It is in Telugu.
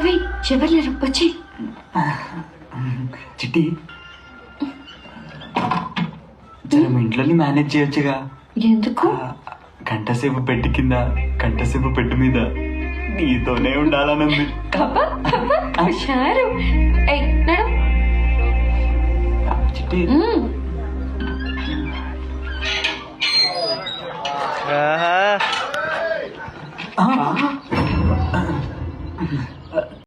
రవి ఎవరు లేరు వచ్చి. చిట్టి జర మీ ఇంట్లో మేనేజ్ చేయొచ్చుగా. ఎందుకు? గంటసేపు పెట్టి కింద గంటసేపు పెట్టు మీద నీతోనే ఉండాలనుంది. హుషారు. ఏయ్ నడు. చిట్టి